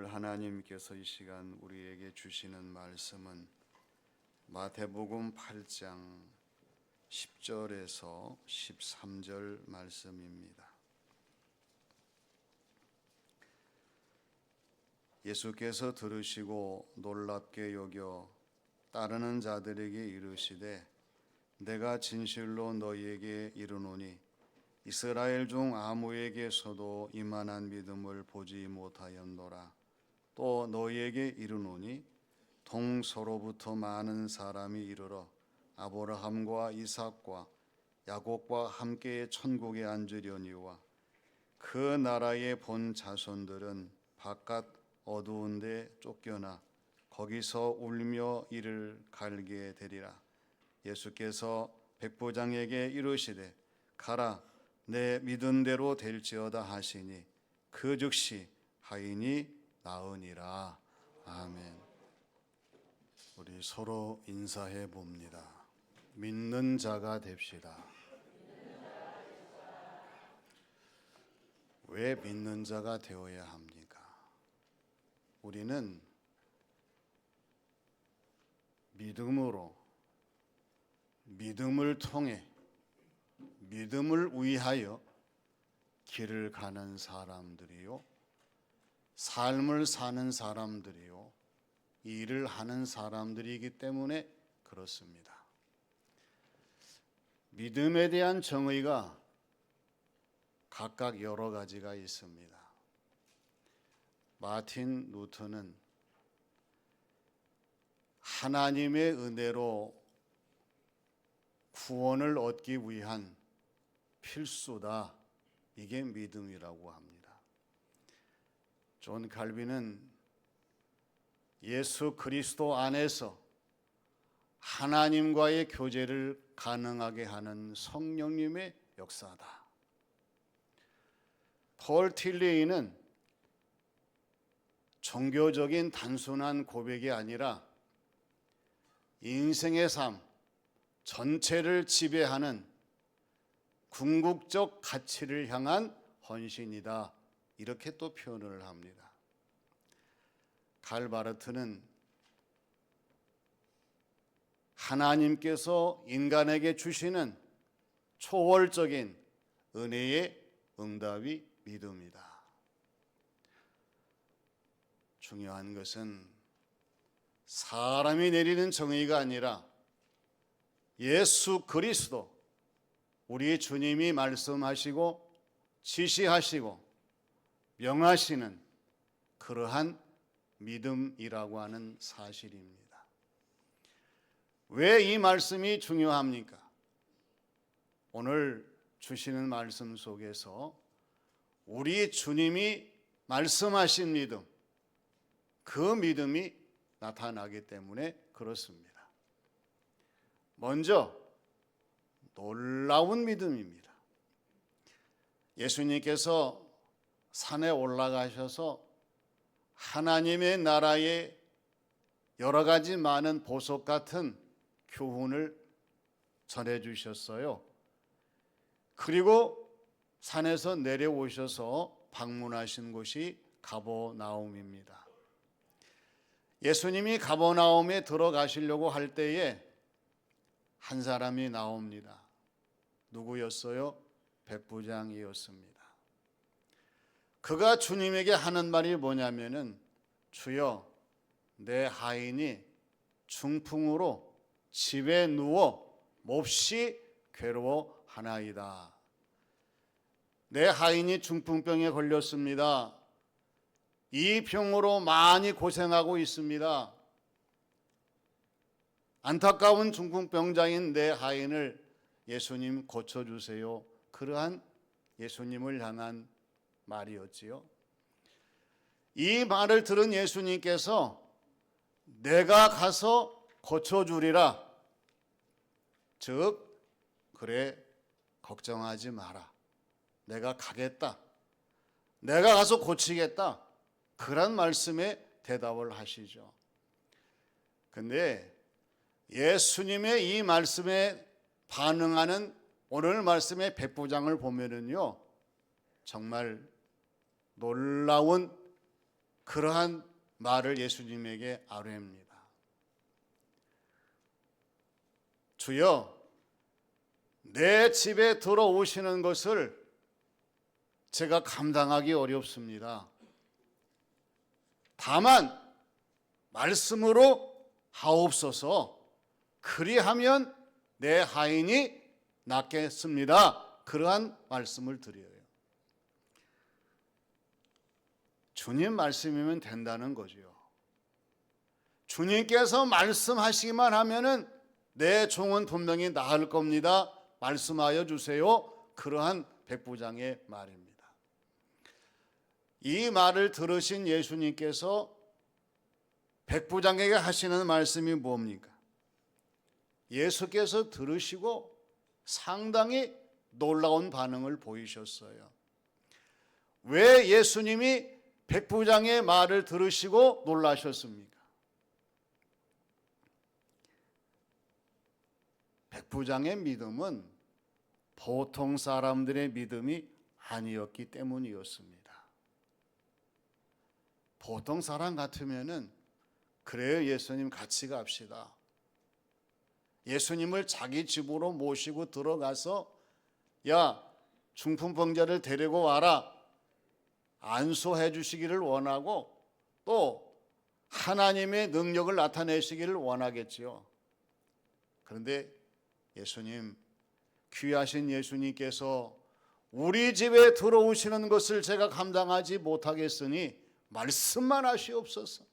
오늘 하나님께서 이 시간 우리에게 주시는 말씀은 마태복음 8장 10절에서 13절 말씀입니다. 예수께서 들으시고 놀랍게 여겨 따르는 자들에게 이르시되 내가 진실로 너희에게 이르노니 이스라엘 중 아무에게서도 이만한 믿음을 보지 못하였노라. 또 너희에게 이르노니 동서로부터 많은 사람이 이르러 아브라함과 이삭과 야곱과 함께 천국에 앉으려니와 그 나라의 본 자손들은 바깥 어두운 데 쫓겨나 거기서 울며 이를 갈게 되리라. 예수께서 백부장에게 이르시되 가라, 내 믿은 대로 될지어다 하시니 그 즉시 하인이 나으니라. 아멘. 우리 서로 인사해 봅니다. 믿는 자가 됩시다. 왜 믿는 자가 되어야 합니까? 우리는 믿음을 통해 믿음을 위하여 길을 가는 사람들이요, 삶을 사는 사람들이요, 일을 하는 사람들이기 때문에 그렇습니다. 믿음에 대한 정의가 각각 여러 가지가 있습니다. 마틴 루터는 하나님의 은혜로 구원을 얻기 위한 필수다, 이게 믿음이라고 합니다. 존 칼빈은 예수 그리스도 안에서 하나님과의 교제를 가능하게 하는 성령님의 역사다. 폴 틸레이는 종교적인 단순한 고백이 아니라 인생의 삶 전체를 지배하는 궁극적 가치를 향한 헌신이다, 이렇게 또 표현을 합니다. 칼 바르트는 하나님께서 인간에게 주시는 초월적인 은혜의 응답이 믿음이다. 중요한 것은 사람이 내리는 정의가 아니라 예수 그리스도, 우리 주님이 말씀하시고 지시하시고 명하시는 그러한 믿음이라고 하는 사실입니다. 왜 이 말씀이 중요합니까? 오늘 주시는 말씀 속에서 우리 주님이 말씀하신 믿음, 그 믿음이 나타나기 때문에 그렇습니다. 먼저 놀라운 믿음입니다. 예수님께서 산에 올라가셔서 하나님의 나라의 여러 가지 많은 보석 같은 교훈을 전해주셨어요. 그리고 산에서 내려오셔서 방문하신 곳이 가버나움입니다. 예수님이 가버나움에 들어가시려고 할 때에 한 사람이 나옵니다. 누구였어요? 백부장이었습니다. 그가 주님에게 하는 말이 뭐냐면은, 주여, 내 하인이 중풍으로 집에 누워 몹시 괴로워하나이다. 내 하인이 중풍병에 걸렸습니다. 이 병으로 많이 고생하고 있습니다. 안타까운 중풍병자인 내 하인을 예수님 고쳐주세요. 그러한 예수님을 향한 말이었지요. 이 말을 들은 예수님께서 내가 가서 고쳐주리라. 즉, 그래, 걱정하지 마라. 내가 가겠다. 내가 가서 고치겠다. 그런 말씀에 대답을 하시죠. 근데 예수님의 이 말씀에 반응하는 오늘 말씀의 백부장을 보면은요, 정말 놀라운 그러한 말을 예수님에게 아뢰입니다. 주여, 내 집에 들어오시는 것을 제가 감당하기 어렵습니다. 다만 말씀으로 하옵소서. 그리하면 내 하인이 낫겠습니다. 그러한 말씀을 드려요. 주님 말씀이면 된다는 거죠. 주님께서 말씀하시기만 하면은 내 종은 분명히 나을 겁니다. 말씀하여 주세요. 그러한 백부장의 말입니다. 이 말을 들으신 예수님께서 백부장에게 하시는 말씀이 뭡니까? 예수께서 들으시고 상당히 놀라운 반응을 보이셨어요. 왜 예수님이 백부장의 말을 들으시고 놀라셨습니까? 백부장의 믿음은 보통 사람들의 믿음이 아니었기 때문이었습니다. 보통 사람 같으면은 그래요, 예수님 같이 갑시다. 예수님을 자기 집으로 모시고 들어가서 야, 중풍병자를 데리고 와라. 안수해 주시기를 원하고 또 하나님의 능력을 나타내시기를 원하겠지요. 그런데 예수님, 귀하신 예수님께서 우리 집에 들어오시는 것을 제가 감당하지 못하겠으니 말씀만 하시옵소서.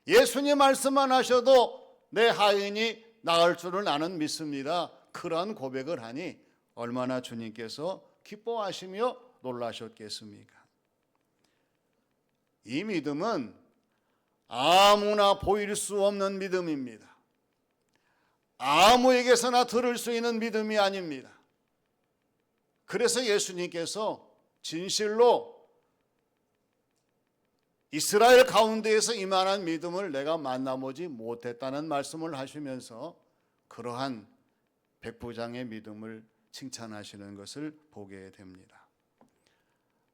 예수님 말씀만 하셔도 내 하인이 나을 줄을 나는 믿습니다. 그러한 고백을 하니 얼마나 주님께서 기뻐하시며 놀라셨겠습니까? 이 믿음은 아무나 보일 수 없는 믿음입니다. 아무에게서나 들을 수 있는 믿음이 아닙니다. 그래서 예수님께서 진실로 이스라엘 가운데에서 이만한 믿음을 내가 만나보지 못했다는 말씀을 하시면서 그러한 백부장의 믿음을 칭찬하시는 것을 보게 됩니다.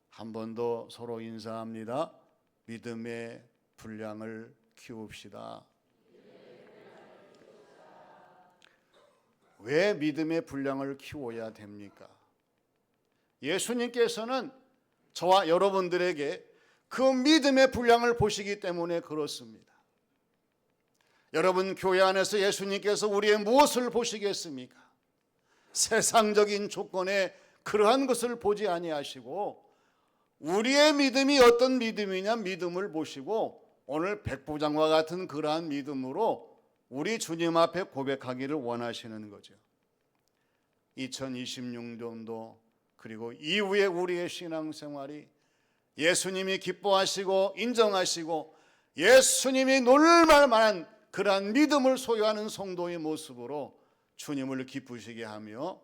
한 번 더 서로 인사합니다. 믿음의 분량을 키웁시다. 왜 믿음의 분량을 키워야 됩니까? 예수님께서는 저와 여러분들에게 그 믿음의 분량을 보시기 때문에 그렇습니다. 여러분, 교회 안에서 예수님께서 우리의 무엇을 보시겠습니까? 세상적인 조건에 그러한 것을 보지 아니하시고 우리의 믿음이 어떤 믿음이냐 믿음을 보시고 오늘 백부장과 같은 그러한 믿음으로 우리 주님 앞에 고백하기를 원하시는 거죠. 2026년도 그리고 이후에 우리의 신앙생활이 예수님이 기뻐하시고 인정하시고 예수님이 놀랄 만한 그러한 믿음을 소유하는 성도의 모습으로 주님을 기쁘시게 하며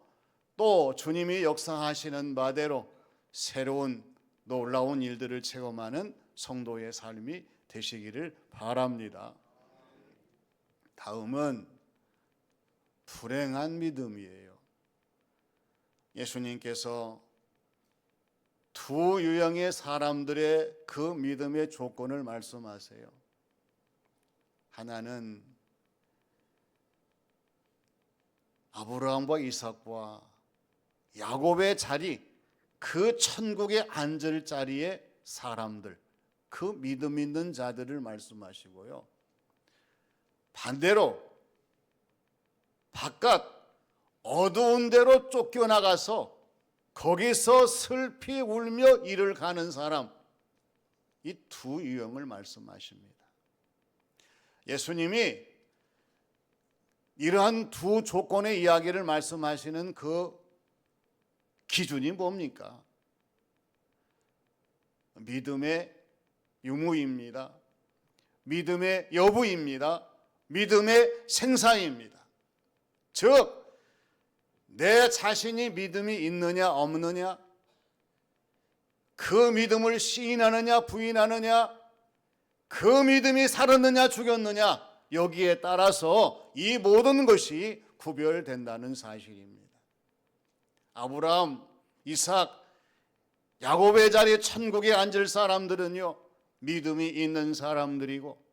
또 주님이 역사하시는 바대로 새로운 놀라운 일들을 체험하는 성도의 삶이 되시기를 바랍니다. 다음은 불행한 믿음이에요. 예수님께서 두 유형의 사람들의 그 믿음의 조건을 말씀하세요. 하나는 아브라함과 이삭과 야곱의 자리, 그 천국에 앉을 자리의 사람들, 그 믿음 있는 자들을 말씀하시고요. 반대로 바깥 어두운 데로 쫓겨나가서 거기서 슬피 울며 일을 가는 사람, 이 두 유형을 말씀하십니다. 예수님이 이러한 두 조건의 이야기를 말씀하시는 그 기준이 뭡니까? 믿음의 유무입니다. 믿음의 여부입니다. 믿음의 생사입니다. 즉 내 자신이 믿음이 있느냐 없느냐, 그 믿음을 시인하느냐 부인하느냐, 그 믿음이 살았느냐 죽였느냐, 여기에 따라서 이 모든 것이 구별된다는 사실입니다. 아브라함, 이삭, 야곱의 자리에 천국에 앉을 사람들은요, 믿음이 있는 사람들이고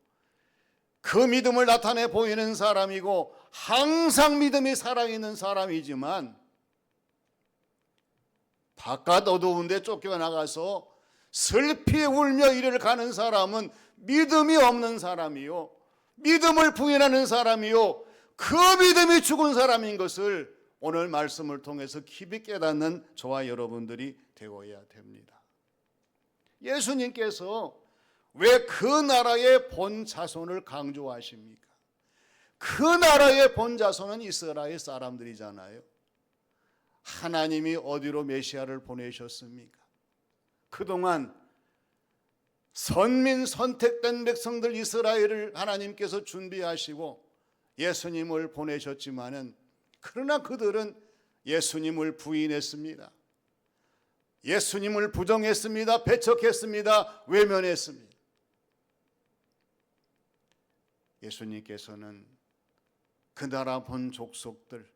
그 믿음을 나타내 보이는 사람이고 항상 믿음이 살아있는 사람이지만 바깥 어두운 데 쫓겨나가서 슬피 울며 이를 가는 사람은 믿음이 없는 사람이요, 믿음을 부인하는 사람이요, 그 믿음이 죽은 사람인 것을 오늘 말씀을 통해서 깊이 깨닫는 저와 여러분들이 되어야 됩니다. 예수님께서 왜 그 나라의 본 자손을 강조하십니까? 그 나라의 본 자손은 이스라엘 사람들이잖아요. 하나님이 어디로 메시아를 보내셨습니까? 그동안 선민 선택된 백성들 이스라엘을 하나님께서 준비하시고 예수님을 보내셨지만은 그러나 그들은 예수님을 부인했습니다. 예수님을 부정했습니다. 배척했습니다. 외면했습니다. 예수님께서는 그 나라 본 족속들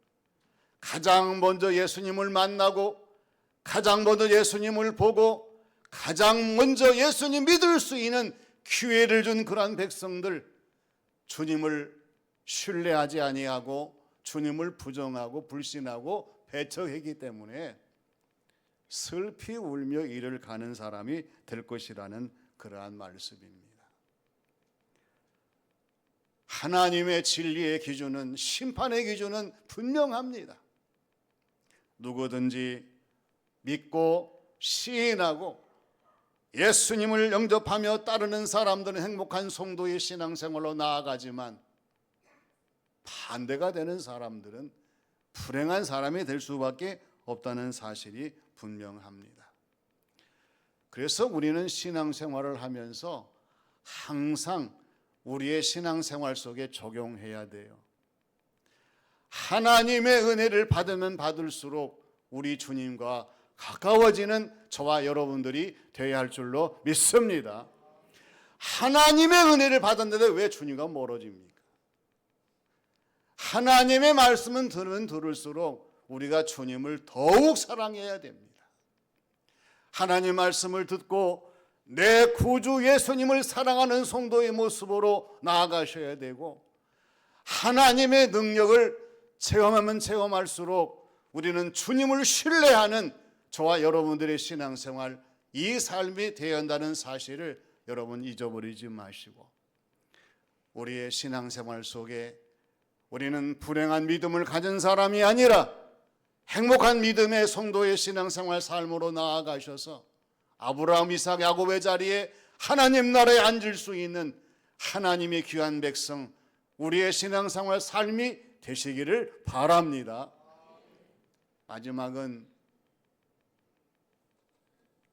가장 먼저 예수님을 만나고 가장 먼저 예수님을 보고 가장 먼저 예수님 믿을 수 있는 기회를 준 그러한 백성들, 주님을 신뢰하지 아니하고 주님을 부정하고 불신하고 배척했기 때문에 슬피 울며 이를 가는 사람이 될 것이라는 그러한 말씀입니다. 하나님의 진리의 기준은, 심판의 기준은 분명합니다. 누구든지 믿고 시인하고 예수님을 영접하며 따르는 사람들은 행복한 성도의 신앙생활로 나아가지만 반대가 되는 사람들은 불행한 사람이 될 수밖에 없다는 사실이 분명합니다. 그래서 우리는 신앙생활을 하면서 항상 우리의 신앙생활 속에 적용해야 돼요. 하나님의 은혜를 받으면 받을수록 우리 주님과 가까워지는 저와 여러분들이 되어야 할 줄로 믿습니다. 하나님의 은혜를 받았는데 왜 주님과 멀어집니까? 하나님의 말씀은 들으면 들을수록 우리가 주님을 더욱 사랑해야 됩니다. 하나님 말씀을 듣고 내 구주 예수님을 사랑하는 성도의 모습으로 나아가셔야 되고, 하나님의 능력을 체험하면 체험할수록 우리는 주님을 신뢰하는 저와 여러분들의 신앙생활, 이 삶이 되어야 한다는 사실을 여러분 잊어버리지 마시고, 우리의 신앙생활 속에 우리는 불행한 믿음을 가진 사람이 아니라 행복한 믿음의 성도의 신앙생활 삶으로 나아가셔서 아브라함, 이삭, 야곱의 자리에 하나님 나라에 앉을 수 있는 하나님의 귀한 백성, 우리의 신앙생활 삶이 되시기를 바랍니다. 마지막은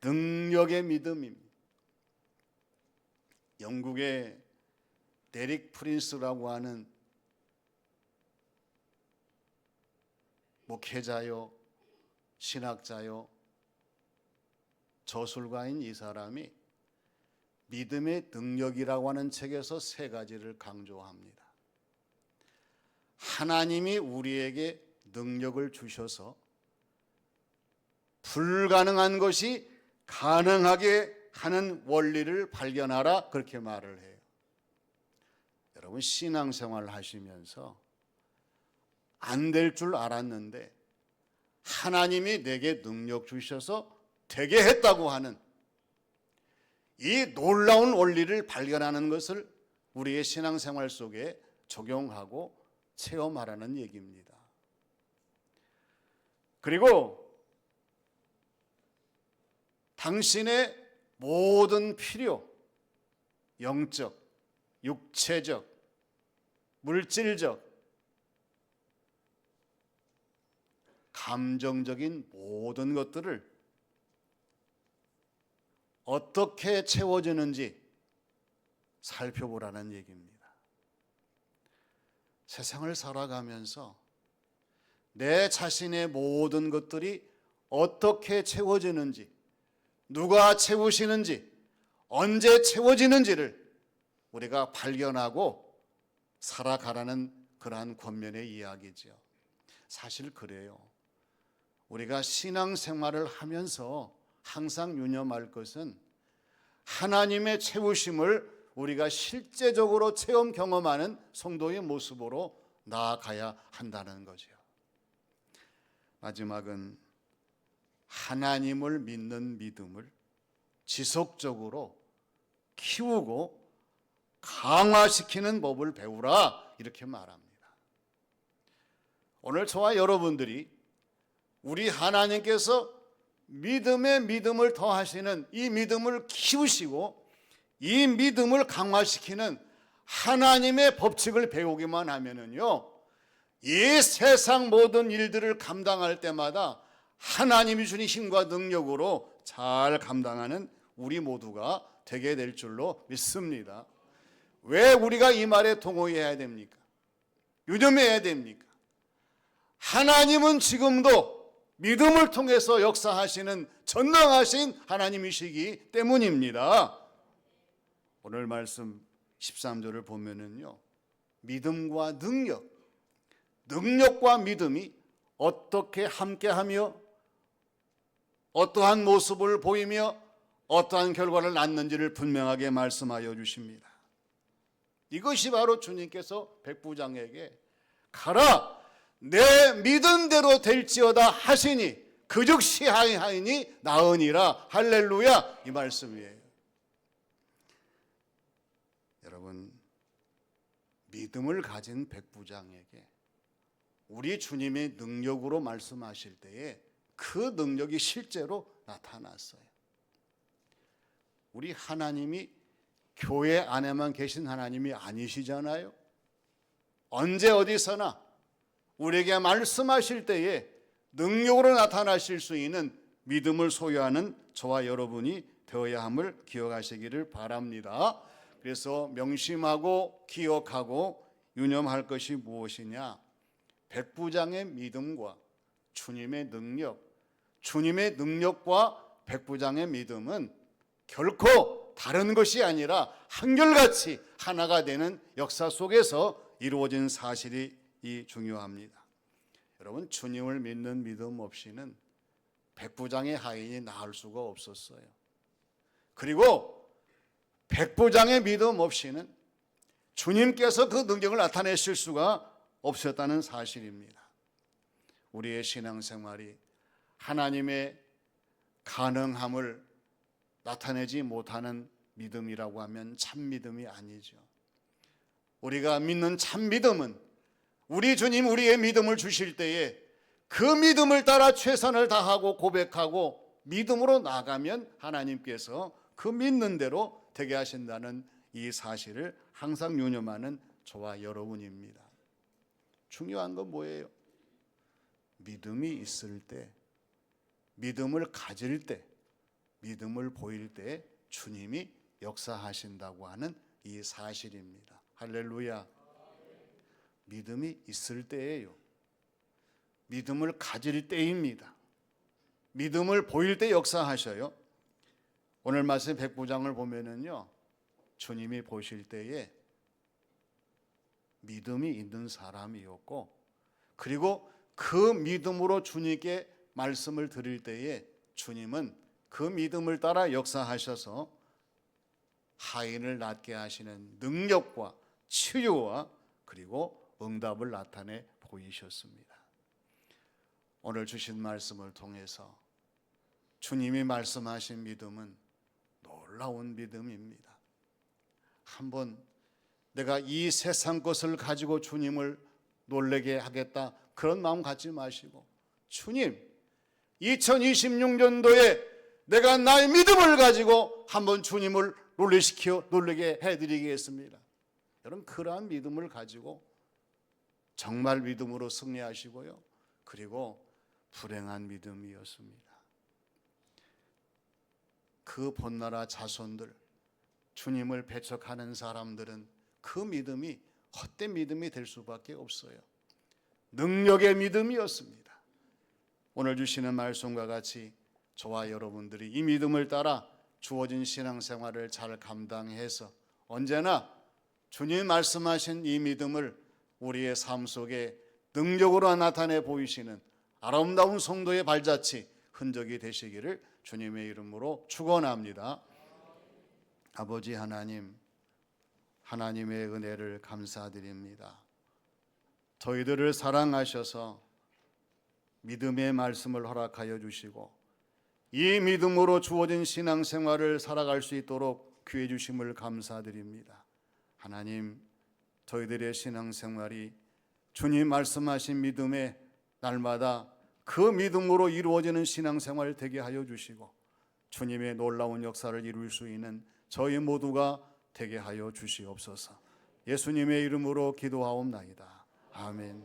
능력의 믿음입니다. 영국의 데릭 프린스라고 하는 목회자요, 신학자요, 저술가인 이 사람이 믿음의 능력이라고 하는 책에서 세 가지를 강조합니다. 하나님이 우리에게 능력을 주셔서 불가능한 것이 가능하게 하는 원리를 발견하라, 그렇게 말을 해요. 여러분, 신앙생활 하시면서 안 될 줄 알았는데 하나님이 내게 능력 주셔서 되게 했다고 하는 이 놀라운 원리를 발견하는 것을 우리의 신앙생활 속에 적용하고 체험하라는 얘기입니다. 그리고 당신의 모든 필요, 영적, 육체적, 물질적, 감정적인 모든 것들을 어떻게 채워지는지 살펴보라는 얘기입니다. 세상을 살아가면서 내 자신의 모든 것들이 어떻게 채워지는지, 누가 채우시는지, 언제 채워지는지를 우리가 발견하고 살아가라는 그러한 권면의 이야기죠. 사실 그래요. 우리가 신앙생활을 하면서 항상 유념할 것은 하나님의 채우심을 우리가 실제적으로 체험 경험하는 성도의 모습으로 나아가야 한다는 거죠. 마지막은 하나님을 믿는 믿음을 지속적으로 키우고 강화시키는 법을 배우라, 이렇게 말합니다. 오늘 저와 여러분들이 우리 하나님께서 믿음에 믿음을 더하시는 이 믿음을 키우시고 이 믿음을 강화시키는 하나님의 법칙을 배우기만 하면은요, 이 세상 모든 일들을 감당할 때마다 하나님이 주신 힘과 능력으로 잘 감당하는 우리 모두가 되게 될 줄로 믿습니다. 왜 우리가 이 말에 동의해야 됩니까? 유념해야 됩니까? 하나님은 지금도 믿음을 통해서 역사하시는 전능하신 하나님이시기 때문입니다. 오늘 말씀 13절을 보면은요, 믿음과 능력과 믿음이 어떻게 함께하며 어떠한 모습을 보이며 어떠한 결과를 낳는지를 분명하게 말씀하여 주십니다. 이것이 바로 주님께서 백부장에게 가라, 내 믿음대로 될지어다 하시니 그 즉시 하이니 나으니라, 할렐루야, 이 말씀이에요. 여러분, 믿음을 가진 백부장에게 우리 주님의 능력으로 말씀하실 때에 그 능력이 실제로 나타났어요. 우리 하나님이 교회 안에만 계신 하나님이 아니시잖아요. 언제 어디서나 우리에게 말씀하실 때에 능력으로 나타나실 수 있는 믿음을 소유하는 저와 여러분이 되어야 함을 기억하시기를 바랍니다. 그래서 명심하고 기억하고 유념할 것이 무엇이냐? 백부장의 믿음과 주님의 능력, 주님의 능력과 백부장의 믿음은 결코 다른 것이 아니라 한결같이 하나가 되는 역사 속에서 이루어진 사실이 중요합니다. 여러분, 주님을 믿는 믿음 없이는 백부장의 하인이 나을 수가 없었어요. 그리고 백부장의 믿음 없이는 주님께서 그 능력을 나타내실 수가 없었다는 사실입니다. 우리의 신앙생활이 하나님의 가능함을 나타내지 못하는 믿음이라고 하면 참 믿음이 아니죠. 우리가 믿는 참 믿음은 우리 주님 우리의 믿음을 주실 때에 그 믿음을 따라 최선을 다하고 고백하고 믿음으로 나가면 하나님께서 그 믿는 대로 되게 하신다는 이 사실을 항상 유념하는 저와 여러분입니다. 중요한 건 뭐예요? 믿음이 있을 때, 믿음을 가질 때, 믿음을 보일 때 주님이 역사하신다고 하는 이 사실입니다. 할렐루야. 믿음이 있을 때예요. 믿음을 가질 때입니다. 믿음을 보일 때 역사하셔요. 오늘 말씀 백부장을 보면은요, 주님이 보실 때에 믿음이 있는 사람이었고, 그리고 그 믿음으로 주님께 말씀을 드릴 때에 주님은 그 믿음을 따라 역사하셔서 하인을 낫게 하시는 능력과 치유와 그리고 응답을 나타내 보이셨습니다. 오늘 주신 말씀을 통해서 주님이 말씀하신 믿음은 놀라운 믿음입니다. 한번 내가 이 세상 것을 가지고 주님을 놀라게 하겠다, 그런 마음 갖지 마시고, 주님, 2026년도에 내가 나의 믿음을 가지고 한번 주님을 놀라게 해드리겠습니다. 여러분, 그러한 믿음을 가지고 정말 믿음으로 승리하시고요, 그리고 불행한 믿음이었습니다. 그 본나라 자손들, 주님을 배척하는 사람들은 그 믿음이 헛된 믿음이 될 수밖에 없어요. 능력의 믿음이었습니다. 오늘 주시는 말씀과 같이 저와 여러분들이 이 믿음을 따라 주어진 신앙생활을 잘 감당해서 언제나 주님 말씀하신 이 믿음을 우리의 삶 속에 능력으로 나타내 보이시는 아름다운 성도의 발자취, 흔적이 되시기를 주님의 이름으로 축원합니다. 아버지 하나님, 하나님의 은혜를 감사드립니다. 저희들을 사랑하셔서 믿음의 말씀을 허락하여 주시고 이 믿음으로 주어진 신앙생활을 살아갈 수 있도록 귀해 주심을 감사드립니다. 하나님, 저희들의 신앙생활이 주님 말씀하신 믿음에 날마다 그 믿음으로 이루어지는 신앙생활 되게 하여 주시고 주님의 놀라운 역사를 이룰 수 있는 저희 모두가 되게 하여 주시옵소서. 예수님의 이름으로 기도하옵나이다. 아멘.